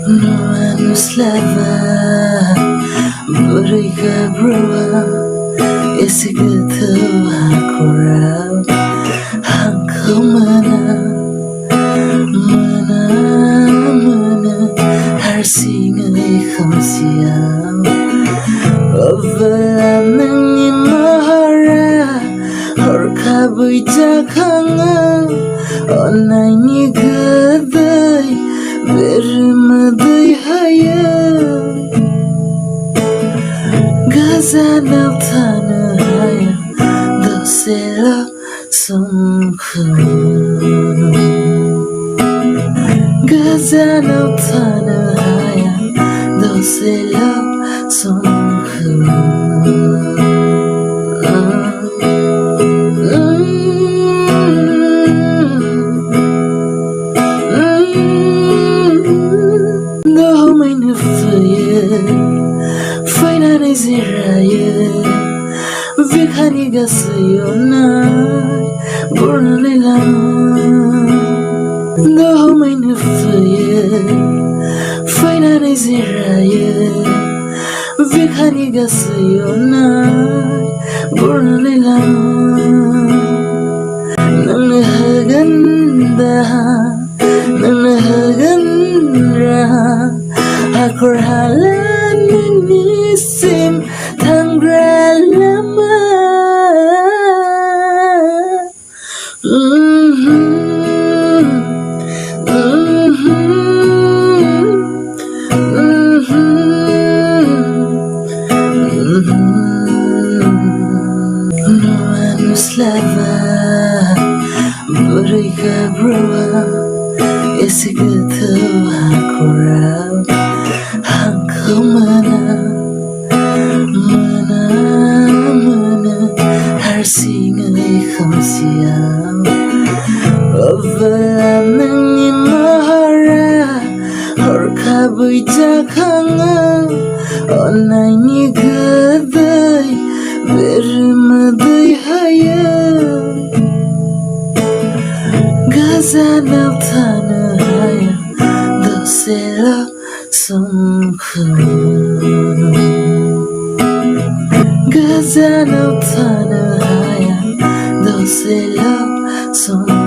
Nuwa nuslaba Bhumika Narzary Isigatawa korab Hangkamana Mana Harsingay kamsiyam Avalanang imahara Horkaboy jakanga Onay ni gaday Bermaday hayam Gazanav tanahayam Dosela sumkham Gazanav tanahayam Dosela sumkham Vikani gasayona Bornalila No may nufaye Finally ziraye Vikani gasayona Bornalila Nanahaganda Nanahagandra Akorhalan Nisim Tangralama Nuwa nuslaba Bhumika Narzary Isigatawa korab Hangkamana Mana Harsingay kamsiyam Avalanang imahara Horkaboy jakanga Onay ni gaday Bermaday hayam Gazanav tanahayam Dosela sumkham Gazanav tanahayam Dosela sumkham